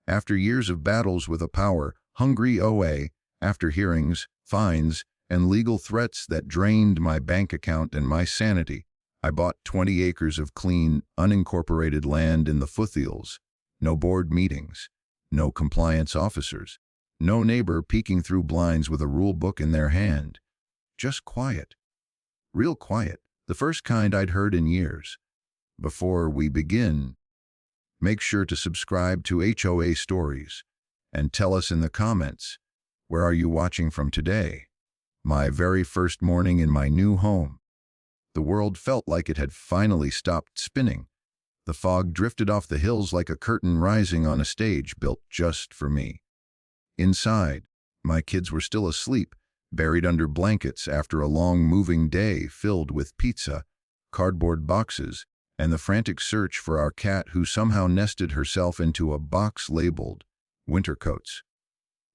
After years of battles with a power-hungry OA, after hearings, fines, and legal threats that drained my bank account and my sanity, I bought 20 acres of clean, unincorporated land in the foothills. No board meetings, no compliance officers, no neighbor peeking through blinds with a rule book in their hand. Just quiet. Real quiet, the first kind I'd heard in years. Before we begin, make sure to subscribe to HOA Stories and tell us in the comments, where are you watching from today? My very first morning in my new home. The world felt like it had finally stopped spinning. The fog drifted off the hills like a curtain rising on a stage built just for me. Inside, my kids were still asleep, buried under blankets after a long moving day filled with pizza, cardboard boxes, and the frantic search for our cat who somehow nested herself into a box labeled winter coats.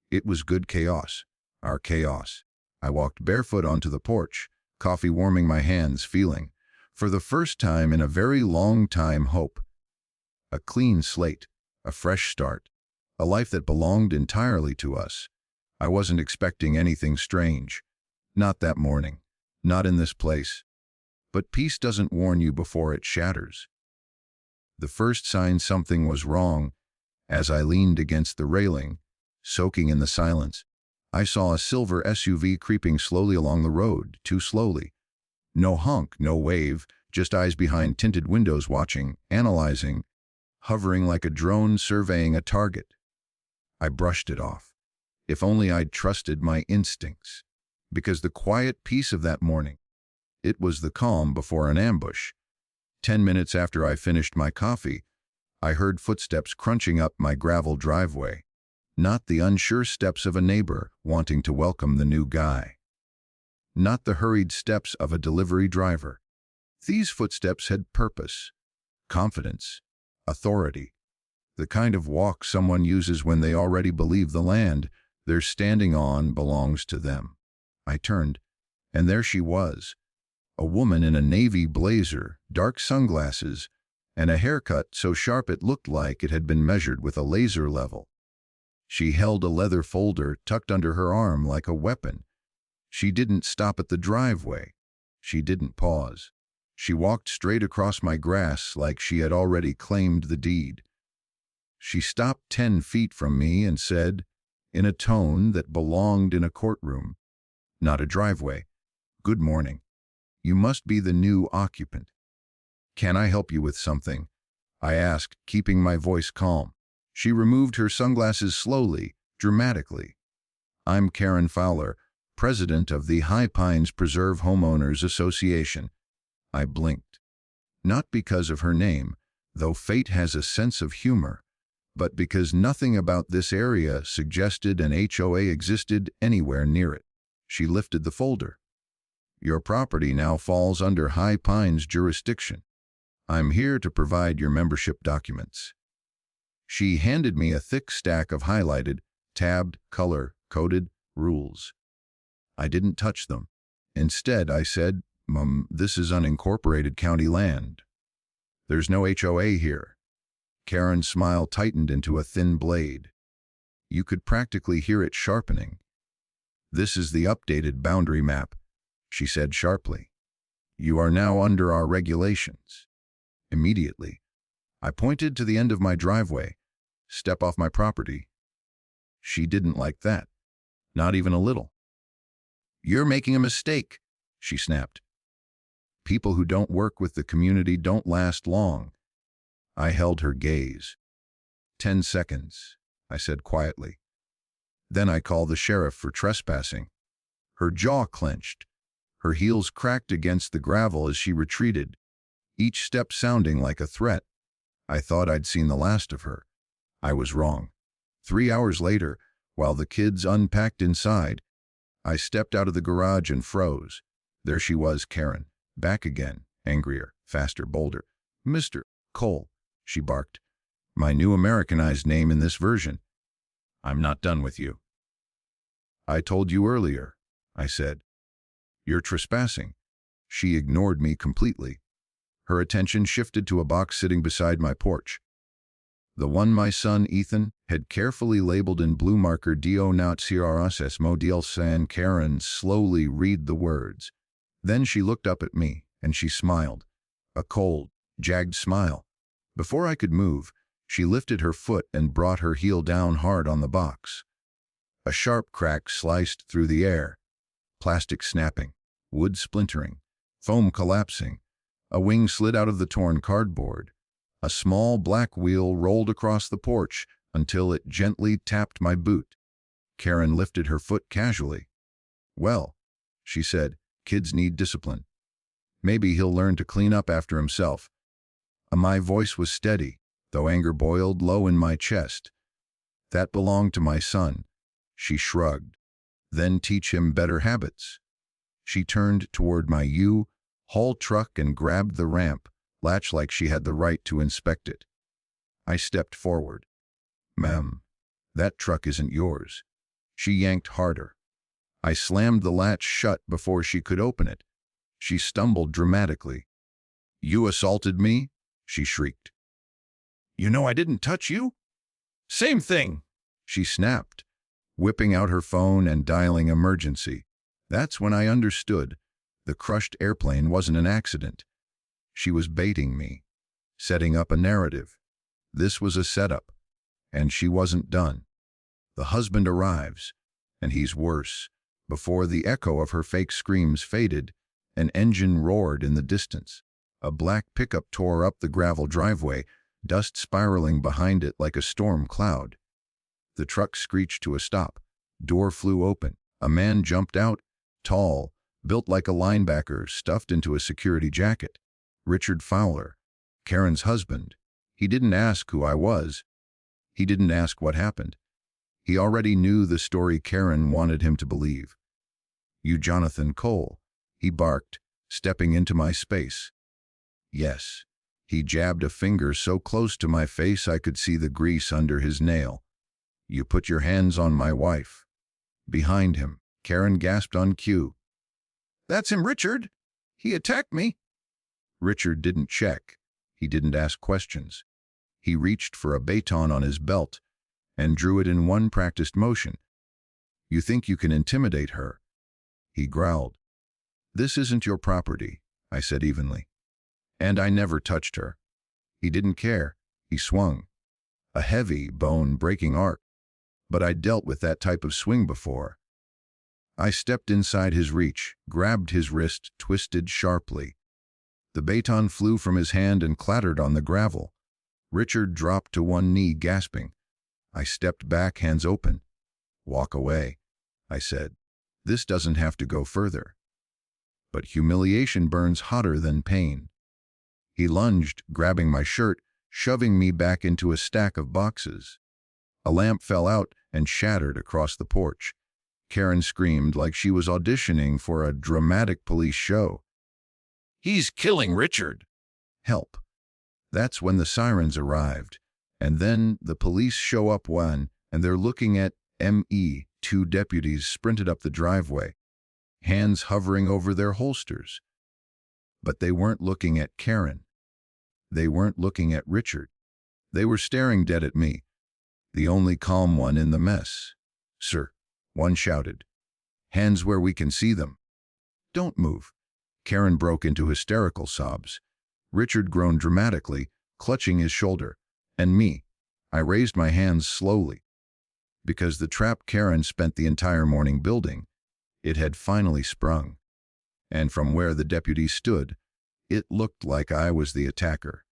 It was good chaos, our chaos. I walked barefoot onto the porch, coffee warming my hands, feeling, for the first time in a very long time, hope. A clean slate, a fresh start, a life that belonged entirely to us. I wasn't expecting anything strange. Not that morning, not in this place. But peace doesn't warn you before it shatters. The first sign something was wrong, as I leaned against the railing, soaking in the silence, I saw a silver SUV creeping slowly along the road, too slowly. No honk, no wave, just eyes behind tinted windows watching, analyzing, hovering like a drone surveying a target. I brushed it off. If only I'd trusted my instincts. Because the quiet peace of that morning, it was the calm before an ambush. 10 minutes after I finished my coffee, I heard footsteps crunching up my gravel driveway. Not the unsure steps of a neighbor wanting to welcome the new guy. Not the hurried steps of a delivery driver. These footsteps had purpose, confidence, authority. The kind of walk someone uses when they already believe the land they're standing on belongs to them. I turned, and there she was, a woman in a navy blazer, dark sunglasses, and a haircut so sharp it looked like it had been measured with a laser level. She held a leather folder tucked under her arm like a weapon. She didn't stop at the driveway. She didn't pause. She walked straight across my grass like she had already claimed the deed. She stopped 10 feet from me and said, in a tone that belonged in a courtroom, not a driveway, "Good morning. You must be the new occupant." "Can I help you with something?" I asked, keeping my voice calm. She removed her sunglasses slowly, dramatically. "I'm Karen Fowler, president of the High Pines Preserve Homeowners Association." I blinked. Not because of her name, though fate has a sense of humor, but because nothing about this area suggested an HOA existed anywhere near it. She lifted the folder. "Your property now falls under High Pines jurisdiction. I'm here to provide your membership documents." She handed me a thick stack of highlighted, tabbed, color-coded rules. I didn't touch them. Instead, I said, "This is unincorporated county land. There's no HOA here." Karen's smile tightened into a thin blade. You could practically hear it sharpening. "This is the updated boundary map," she said sharply. "You are now under our regulations." Immediately, I pointed to the end of my driveway. "Step off my property." She didn't like that. Not even a little. "You're making a mistake," she snapped. "People who don't work with the community don't last long." I held her gaze. 10 seconds, I said quietly. "Then I call the sheriff for trespassing." Her jaw clenched. Her heels cracked against the gravel as she retreated, each step sounding like a threat. I thought I'd seen the last of her. I was wrong. 3 hours later, while the kids unpacked inside, I stepped out of the garage and froze. There she was, Karen, back again, angrier, faster, bolder. "Mr. Cole," she barked. My new Americanized name in this version. "I'm not done with you." "I told you earlier," I said. "You're trespassing." She ignored me completely. Her attention shifted to a box sitting beside my porch. The one my son, Ethan, had carefully labeled in blue marker "Do not harass model San." Karen slowly read the words. Then she looked up at me, and she smiled. A cold, jagged smile. Before I could move, she lifted her foot and brought her heel down hard on the box. A sharp crack sliced through the air. Plastic snapping, wood splintering, foam collapsing. A wing slid out of the torn cardboard. A small black wheel rolled across the porch until it gently tapped my boot. Karen lifted her foot casually. "Well," she said, "kids need discipline. Maybe he'll learn to clean up after himself." My voice was steady, though anger boiled low in my chest. "That belonged to my son." She shrugged. "Then teach him better habits." She turned toward my U-Haul truck and grabbed the ramp latch like she had the right to inspect it. I stepped forward. "Ma'am, that truck isn't yours." She yanked harder. I slammed the latch shut before she could open it. She stumbled dramatically. "You assaulted me?" she shrieked. "You know I didn't touch you." "Same thing," she snapped, whipping out her phone and dialing emergency. That's when I understood. The crushed airplane wasn't an accident. She was baiting me, setting up a narrative. This was a setup, and she wasn't done. The husband arrives, and he's worse. Before the echo of her fake screams faded, an engine roared in the distance. A black pickup tore up the gravel driveway, dust spiraling behind it like a storm cloud. The truck screeched to a stop. Door flew open. A man jumped out, tall, built like a linebacker, stuffed into a security jacket. Richard Fowler, Karen's husband. He didn't ask who I was. He didn't ask what happened. He already knew the story Karen wanted him to believe. "You Jonathan Cole," he barked, stepping into my space. Yes. He jabbed a finger so close to my face I could see the grease under his nail. "You put your hands on my wife." Behind him, Karen gasped on cue. "That's him, Richard. He attacked me." Richard didn't check. He didn't ask questions. He reached for a baton on his belt and drew it in one practiced motion. "You think you can intimidate her?" he growled. "This isn't your property," I said evenly. "And I never touched her." He didn't care. He swung. A heavy, bone-breaking arc. But I'd dealt with that type of swing before. I stepped inside his reach, grabbed his wrist, twisted sharply. The baton flew from his hand and clattered on the gravel. Richard dropped to one knee, gasping. I stepped back, hands open. "Walk away," I said. "This doesn't have to go further." But humiliation burns hotter than pain. He lunged, grabbing my shirt, shoving me back into a stack of boxes. A lamp fell out and shattered across the porch. Karen screamed like she was auditioning for a dramatic police show. "He's killing Richard! Help!" That's when the sirens arrived. And then the police show up and they're looking at me. Two deputies sprinted up the driveway, hands hovering over their holsters. But they weren't looking at Karen. They weren't looking at Richard. They were staring dead at me, the only calm one in the mess. "Sir," one shouted. "Hands where we can see them." "Don't move." Karen broke into hysterical sobs. Richard groaned dramatically, clutching his shoulder. And me. I raised my hands slowly. Because the trap Karen spent the entire morning building, it had finally sprung. And from where the deputies stood, it looked like I was the attacker.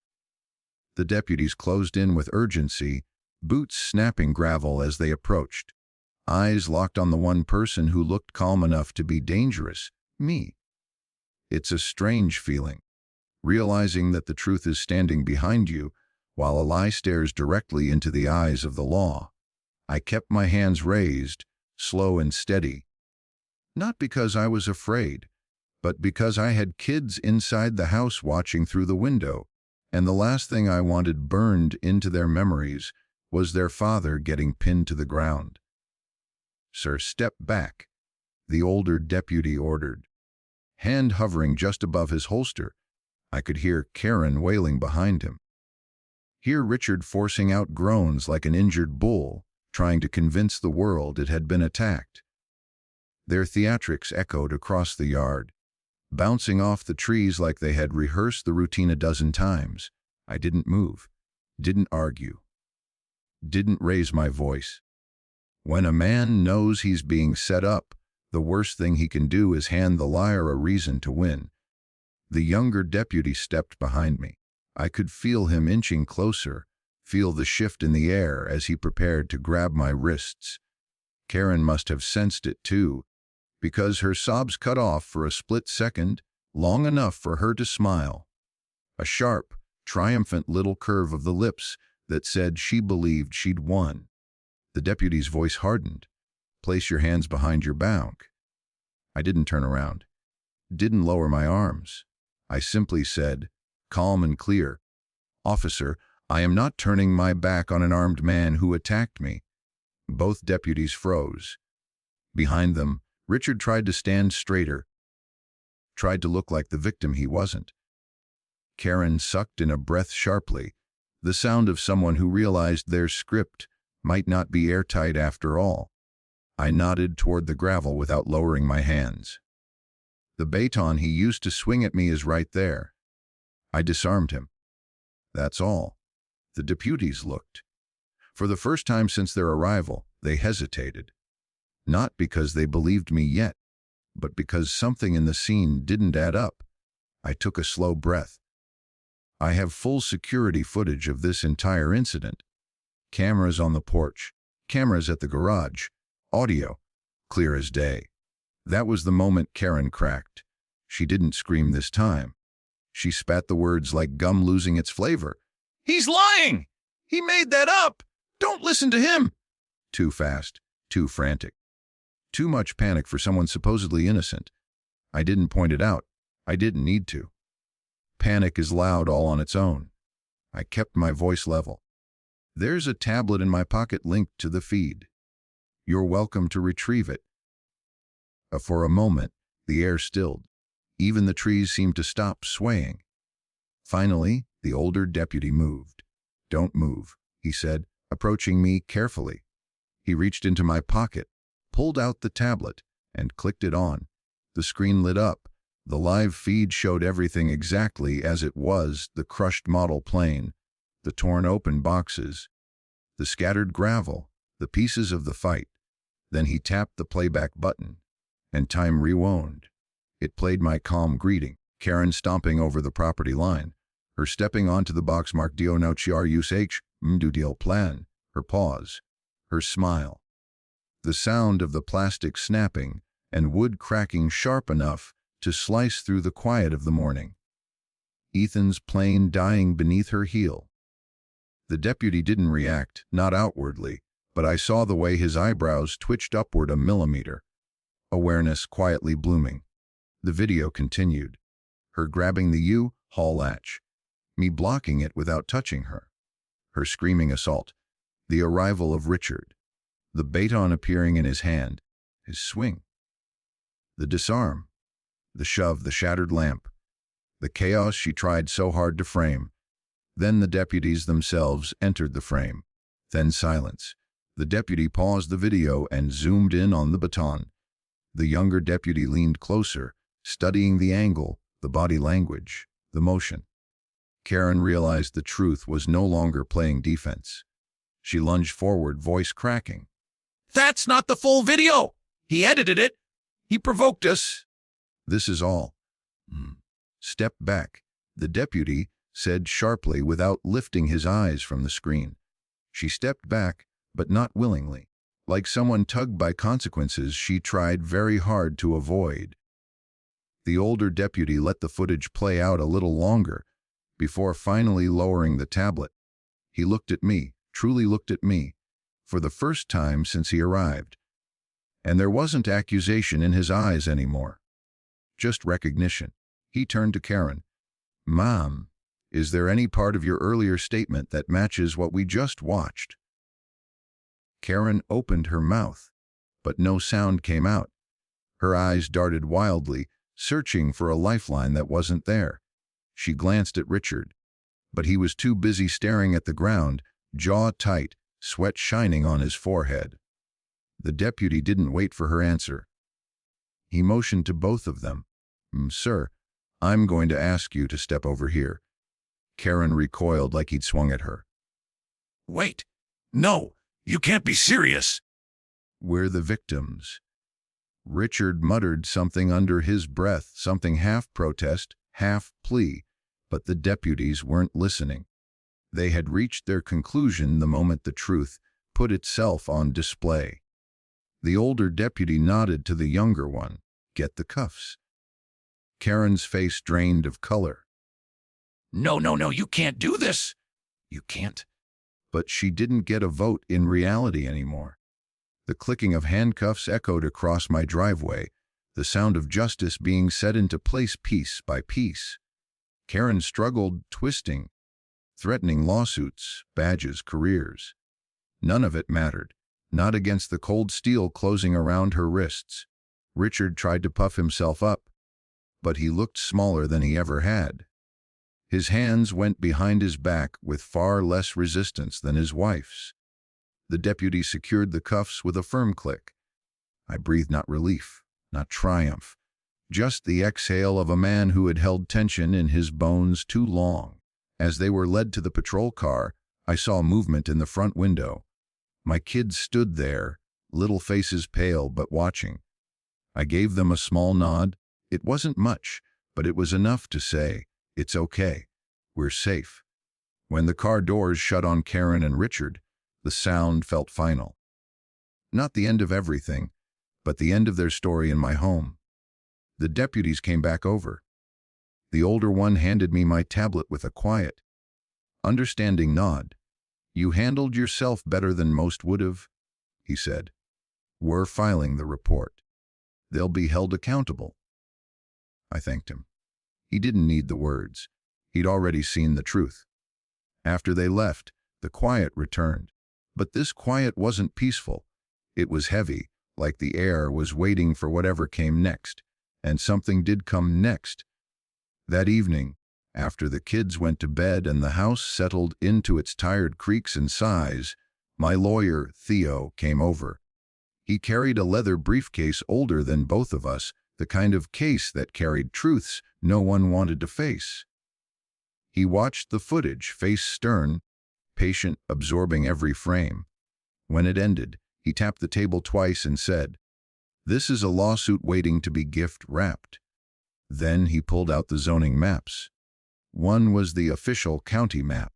The deputies closed in with urgency, boots snapping gravel as they approached. Eyes locked on the one person who looked calm enough to be dangerous, me. It's a strange feeling, realizing that the truth is standing behind you while a lie stares directly into the eyes of the law. I kept my hands raised, slow and steady. Not because I was afraid, but because I had kids inside the house watching through the window, and the last thing I wanted burned into their memories was their father getting pinned to the ground. "Sir, step back," the older deputy ordered. Hand hovering just above his holster, I could hear Karen wailing behind him. Hear Richard forcing out groans like an injured bull, trying to convince the world it had been attacked. Their theatrics echoed across the yard, bouncing off the trees like they had rehearsed the routine a dozen times. I didn't move, didn't argue, didn't raise my voice. When a man knows he's being set up, the worst thing he can do is hand the liar a reason to win. The younger deputy stepped behind me. I could feel him inching closer, feel the shift in the air as he prepared to grab my wrists. Karen must have sensed it too, because her sobs cut off for a split second, long enough for her to smile. A sharp, triumphant little curve of the lips that said she believed she'd won. The deputy's voice hardened. Place your hands behind your back. I didn't turn around, didn't lower my arms. I simply said, calm and clear, "Officer, I am not turning my back on an armed man who attacked me." Both deputies froze. Behind them, Richard tried to stand straighter, tried to look like the victim he wasn't. Karen sucked in a breath sharply, the sound of someone who realized their script might not be airtight after all. I nodded toward the gravel without lowering my hands. The baton he used to swing at me is right there. I disarmed him. That's all. The deputies looked. For the first time since their arrival, they hesitated. Not because they believed me yet, but because something in the scene didn't add up. I took a slow breath. I have full security footage of this entire incident. Cameras on the porch, cameras at the garage, audio, clear as day. That was the moment Karen cracked. She didn't scream this time. She spat the words like gum losing its flavor. "He's lying! He made that up! Don't listen to him!" Too fast, too frantic. Too much panic for someone supposedly innocent. I didn't point it out. I didn't need to. Panic is loud all on its own. I kept my voice level. There's a tablet in my pocket linked to the feed. You're welcome to retrieve it. For a moment, the air stilled. Even the trees seemed to stop swaying. Finally, the older deputy moved. "Don't move," he said, approaching me carefully. He reached into my pocket, pulled out the tablet, and clicked it on. The screen lit up. The live feed showed everything exactly as it was: the crushed model plane, the torn open boxes, the scattered gravel, the pieces of the fight. Then he tapped the playback button, and time rewound. It played my calm greeting, Karen stomping over the property line, her stepping onto the box marked "Dio no Chiarus Mdu Deal Plan," her pause, her smile. The sound of the plastic snapping and wood cracking sharp enough to slice through the quiet of the morning. Ethan's plane dying beneath her heel. The deputy didn't react, not outwardly, but I saw the way his eyebrows twitched upward a millimeter. Awareness quietly blooming. The video continued. Her grabbing the U-Haul latch. Me blocking it without touching her. Her screaming assault. The arrival of Richard. The baton appearing in his hand. His swing. The disarm. The shove, the shattered lamp. The chaos she tried so hard to frame. Then the deputies themselves entered the frame. Then silence. The deputy paused the video and zoomed in on the baton. The younger deputy leaned closer, studying the angle, the body language, the motion. Karen realized the truth was no longer playing defense. She lunged forward, voice cracking. "That's not the full video! He edited it! He provoked us!" "This is all." "Step back," the deputy said sharply without lifting his eyes from the screen. She stepped back, but not willingly, like someone tugged by consequences she tried very hard to avoid. The older deputy let the footage play out a little longer before finally lowering the tablet. He looked at me, truly looked at me, for the first time since he arrived. And there wasn't accusation in his eyes anymore. Just recognition. He turned to Karen. "Mom, is there any part of your earlier statement that matches what we just watched?" Karen opened her mouth, but no sound came out. Her eyes darted wildly, searching for a lifeline that wasn't there. She glanced at Richard. but he was too busy staring at the ground, jaw tight, sweat shining on his forehead. The deputy didn't wait for her answer. He motioned to both of them. Sir, I'm going to ask you to step over here." Karen recoiled like he'd swung at her. "Wait. No, you can't be serious." "We're the victims." Richard muttered something under his breath, something half protest, half plea, but the deputies weren't listening. They had reached their conclusion the moment the truth put itself on display. The older deputy nodded to the younger one. "Get the cuffs." Karen's face drained of color. No, you can't do this. You can't." But she didn't get a vote in reality anymore. The clicking of handcuffs echoed across my driveway, the sound of justice being set into place piece by piece. Karen struggled, twisting, threatening lawsuits, badges, careers. None of it mattered, not against the cold steel closing around her wrists. Richard tried to puff himself up, but he looked smaller than he ever had. His hands went behind his back with far less resistance than his wife's. The deputy secured the cuffs with a firm click. I breathed not relief, not triumph, just the exhale of a man who had held tension in his bones too long. As they were led to the patrol car, I saw movement in the front window. My kids stood there, little faces pale but watching. I gave them a small nod. It wasn't much, but it was enough to say, "It's okay. We're safe." When the car doors shut on Karen and Richard, the sound felt final. Not the end of everything, but the end of their story in my home. The deputies came back over. The older one handed me my tablet with a quiet, understanding nod. "You handled yourself better than most would have," he said. "We're filing the report. They'll be held accountable." I thanked him. He didn't need the words. He'd already seen the truth. After they left, the quiet returned. But this quiet wasn't peaceful. It was heavy, like the air was waiting for whatever came next. And something did come next. That evening, after the kids went to bed and the house settled into its tired creaks and sighs, my lawyer, Theo, came over. He carried a leather briefcase older than both of us, the kind of case that carried truths no one wanted to face. He watched the footage, face stern, patient, absorbing every frame. When it ended, he tapped the table twice and said, "This is a lawsuit waiting to be gift-wrapped." Then he pulled out the zoning maps. One was the official county map.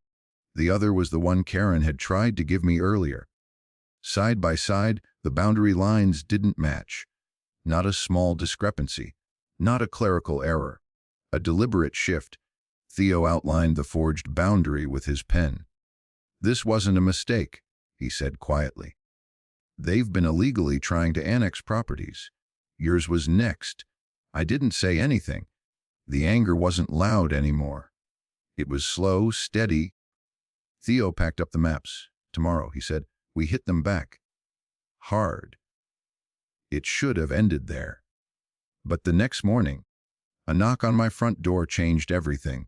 The other was the one Karen had tried to give me earlier. Side by side, the boundary lines didn't match. Not a small discrepancy, not a clerical error. A deliberate shift. Theo outlined the forged boundary with his pen. "This wasn't a mistake," he said quietly. "They've been illegally trying to annex properties. Yours was next." I didn't say anything. The anger wasn't loud anymore. It was slow, steady. Theo packed up the maps. "Tomorrow," he said, "we hit them back. Hard." It should have ended there. But the next morning, a knock on my front door changed everything.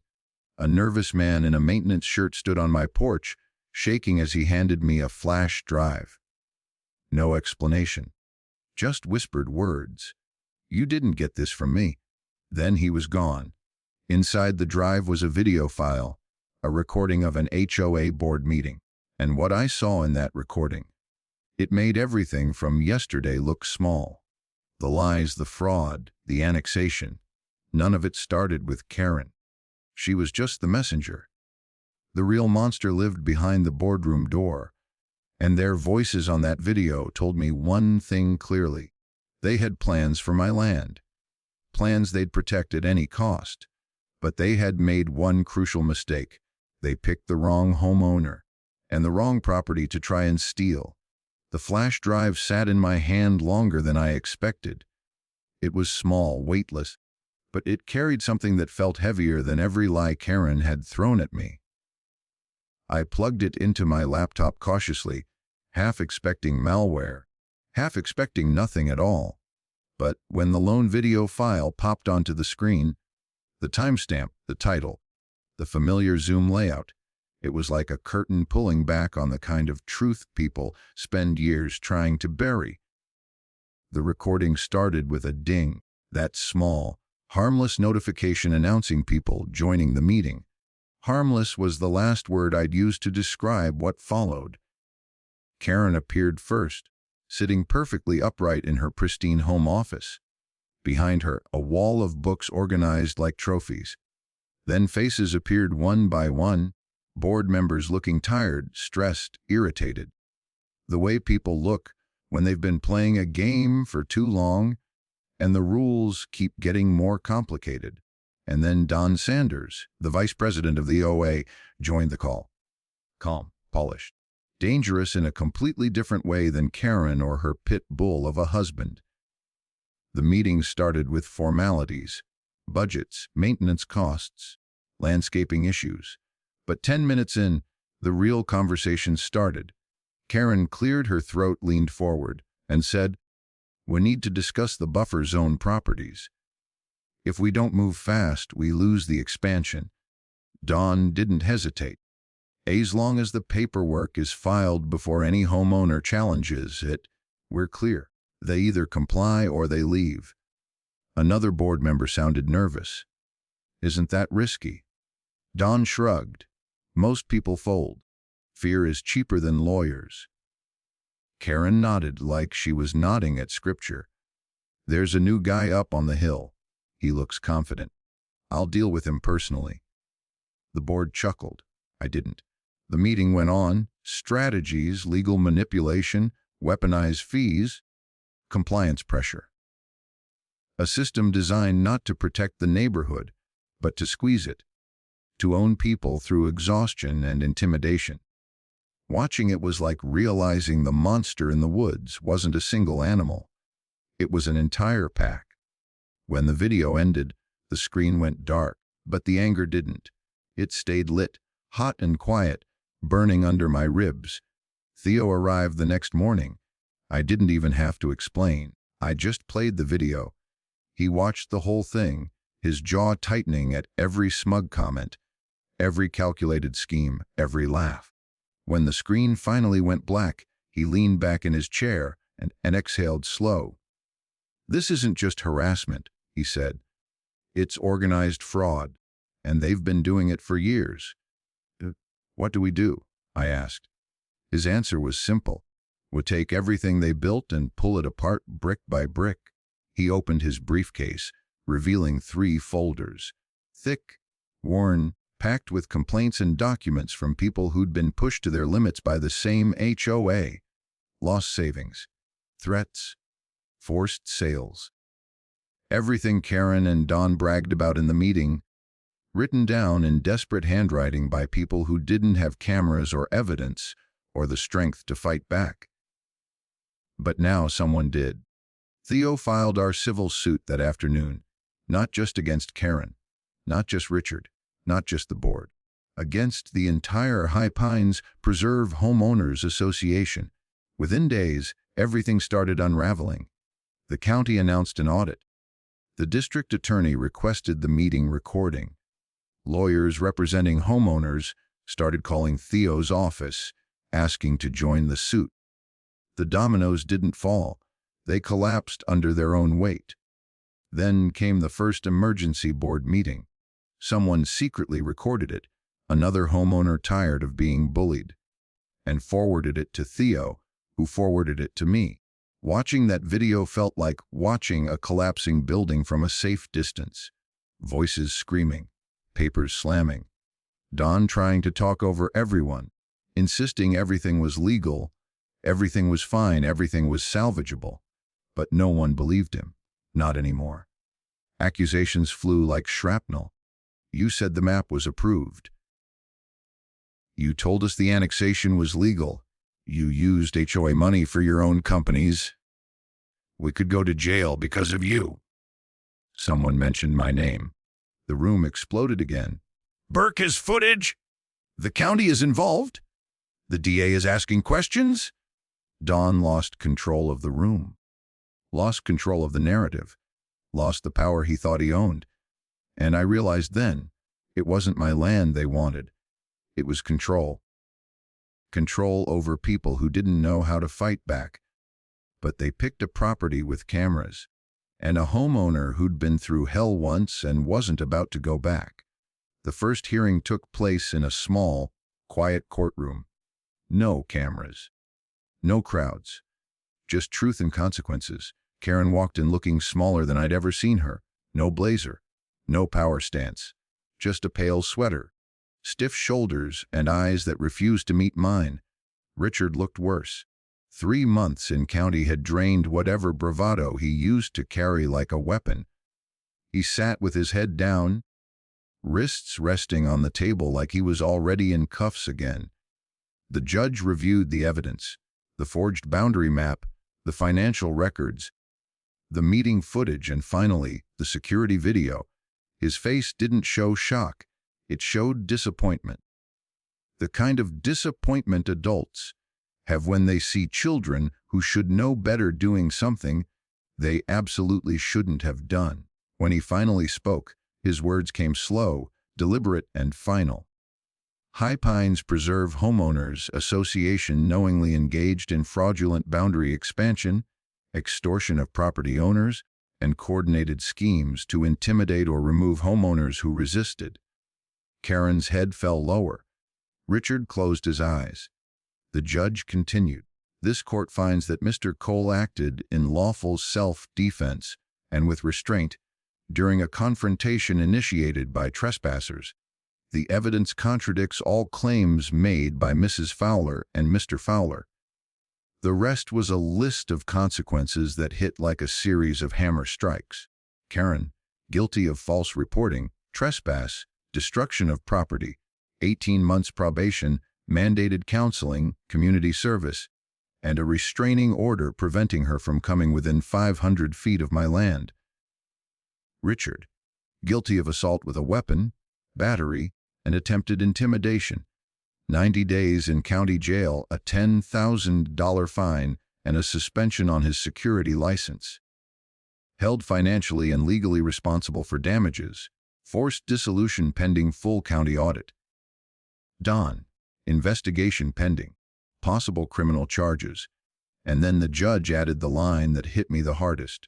A nervous man in a maintenance shirt stood on my porch, shaking as he handed me a flash drive. No explanation. Just whispered words. "You didn't get this from me." Then he was gone. Inside the drive was a video file, a recording of an HOA board meeting. And what I saw in that recording, it made everything from yesterday look small. The lies, the fraud, the annexation. None of it started with Karen. She was just the messenger. The real monster lived behind the boardroom door. And their voices on that video told me one thing clearly. They had plans for my land. Plans they'd protect at any cost. But they had made one crucial mistake. They picked the wrong homeowner and the wrong property to try and steal. The flash drive sat in my hand longer than I expected. It was small, weightless, but it carried something that felt heavier than every lie Karen had thrown at me. I plugged it into my laptop cautiously, half expecting malware, half expecting nothing at all. But when the lone video file popped onto the screen, the timestamp, the title, The familiar Zoom layout. It was like a curtain pulling back on the kind of truth people spend years trying to bury. The recording started with a ding, that small, harmless notification announcing people joining the meeting. Harmless was the last word I'd use to describe what followed. Karen appeared first, sitting perfectly upright in her pristine home office. Behind her, a wall of books organized like trophies. Then faces appeared one by one, board members looking tired, stressed, irritated. The way people look when they've been playing a game for too long, and the rules keep getting more complicated. And then Don Sanders, the vice president of the HOA, joined the call. Calm, polished, dangerous in a completely different way than Karen or her pit bull of a husband. The meeting started with formalities, budgets, maintenance costs, landscaping issues. But 10 minutes in, the real conversation started. Karen cleared her throat, leaned forward, and said, "We need to discuss the buffer zone properties. If we don't move fast, we lose the expansion." Don didn't hesitate. As long as the paperwork is filed before any homeowner challenges it, we're clear. They either comply or they leave. Another board member sounded nervous. "Isn't that risky?" Don shrugged. "Most people fold. Fear is cheaper than lawyers." Karen nodded like she was nodding at scripture. "There's a new guy up on the hill. He looks confident. I'll deal with him personally." The board chuckled. I didn't. The meeting went on. Strategies, legal manipulation, weaponized fees, compliance pressure. A system designed not to protect the neighborhood, but to squeeze it, to own people through exhaustion and intimidation. Watching it was like realizing the monster in the woods wasn't a single animal. It was an entire pack. When the video ended, the screen went dark, but the anger didn't. It stayed lit, hot and quiet, burning under my ribs. Theo arrived the next morning. I didn't even have to explain. I just played the video. He watched the whole thing, his jaw tightening at every smug comment, every calculated scheme, every laugh. When the screen finally went black, he leaned back in his chair and exhaled slow. "This isn't just harassment," he said. "It's organized fraud, and they've been doing it for years." "What do we do?" I asked. His answer was simple. "We'll take everything they built and pull it apart brick by brick." He opened his briefcase, revealing 3 folders. Thick, worn, packed with complaints and documents from people who'd been pushed to their limits by the same HOA. Lost savings, threats, forced sales. Everything Karen and Don bragged about in the meeting, written down in desperate handwriting by people who didn't have cameras or evidence or the strength to fight back. But now someone did. Theo filed our civil suit that afternoon, not just against Karen, not just Richard, not just the board, against the entire High Pines Preserve Homeowners Association. Within days, everything started unraveling. The county announced an audit. The district attorney requested the meeting recording. Lawyers representing homeowners started calling Theo's office, asking to join the suit. The dominoes didn't fall. They collapsed under their own weight. Then came the first emergency board meeting. Someone secretly recorded it, another homeowner tired of being bullied, and forwarded it to Theo, who forwarded it to me. Watching that video felt like watching a collapsing building from a safe distance. Voices screaming, papers slamming, Don trying to talk over everyone, insisting everything was legal, everything was fine, everything was salvageable. But no one believed him, not anymore. Accusations flew like shrapnel. "You said the map was approved. You told us the annexation was legal. You used HOA money for your own companies. We could go to jail because of you." Someone mentioned my name. The room exploded again. Burke has footage. "The county is involved. The DA is asking questions." Don lost control of the room, lost control of the narrative, lost the power he thought he owned. And I realized then, It wasn't my land they wanted. It was control. Control over people who didn't know how to fight back. But they picked a property with cameras, and a homeowner who'd been through hell once and wasn't about to go back. The first hearing took place in a small, quiet courtroom. No cameras. No crowds. Just truth and consequences. Karen walked in looking smaller than I'd ever seen her. No blazer. No power stance. Just a pale sweater. Stiff shoulders and eyes that refused to meet mine. Richard looked worse. 3 months in county had drained whatever bravado he used to carry like a weapon. He sat with his head down, wrists resting on the table like he was already in cuffs again. The judge reviewed the evidence, the forged boundary map, the financial records, the meeting footage, and finally, the security video. His face didn't show shock. It showed disappointment. The kind of disappointment adults have when they see children who should know better doing something they absolutely shouldn't have done. When he finally spoke, his words came slow, deliberate, and final. High Pines Preserve Homeowners Association knowingly engaged in fraudulent boundary expansion, extortion of property owners, and coordinated schemes to intimidate or remove homeowners who resisted. Karen's head fell lower. Richard closed his eyes. The judge continued. This court finds that Mr. Cole acted in lawful self-defense and with restraint during a confrontation initiated by trespassers. The evidence contradicts all claims made by Mrs. Fowler and Mr. Fowler. The rest was a list of consequences that hit like a series of hammer strikes. Karen, guilty of false reporting, trespass, destruction of property, 18 months probation, mandated counseling, community service, and a restraining order preventing her from coming within 500 feet of my land. Richard, guilty of assault with a weapon, battery, and attempted intimidation, 90 days in county jail, a $10,000 fine, and a suspension on his security license. Held financially and legally responsible for damages, forced dissolution pending full county audit. Don, investigation pending, possible criminal charges. And then the judge added the line that hit me the hardest.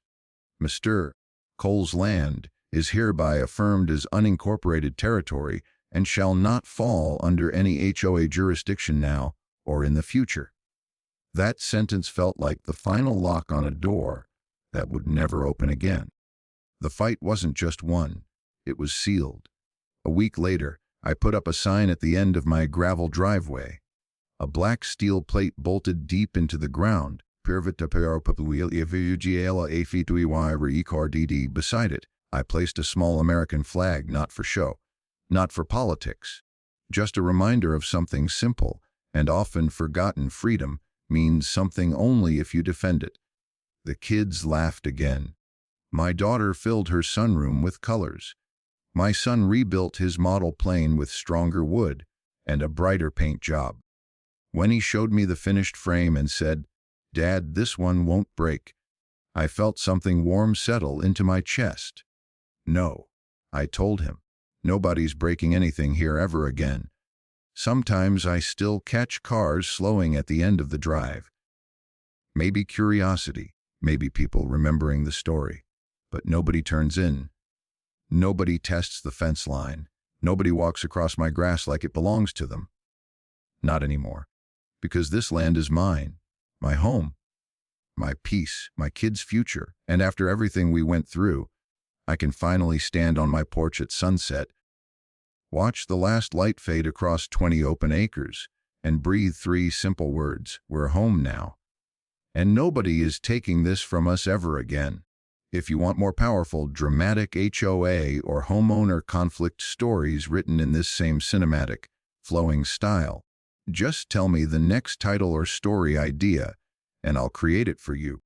Mr. Cole's land is hereby affirmed as unincorporated territory and shall not fall under any HOA jurisdiction now or in the future. That sentence felt like the final lock on a door that would never open again. The fight wasn't just won, it was sealed. A week later, I put up a sign at the end of my gravel driveway. A black steel plate bolted deep into the ground. Beside it, I placed a small American flag, not for show, not for politics. Just a reminder of something simple and often forgotten: freedom means something only if you defend it. The kids laughed again. My daughter filled her sunroom with colors. My son rebuilt his model plane with stronger wood and a brighter paint job. When he showed me the finished frame and said, "Dad, this one won't break," I felt something warm settle into my chest. "No," I told him, "nobody's breaking anything here ever again." Sometimes I still catch cars slowing at the end of the drive. Maybe curiosity, maybe people remembering the story. But nobody turns in. Nobody tests the fence line. Nobody walks across my grass like it belongs to them. Not anymore. Because this land is mine, my home, my peace, my kids' future. And after everything we went through, I can finally stand on my porch at sunset, watch the last light fade across 20 open acres, and breathe 3 simple words: we're home now. And nobody is taking this from us ever again. If you want more powerful, dramatic HOA or homeowner conflict stories written in this same cinematic, flowing style, just tell me the next title or story idea, and I'll create it for you.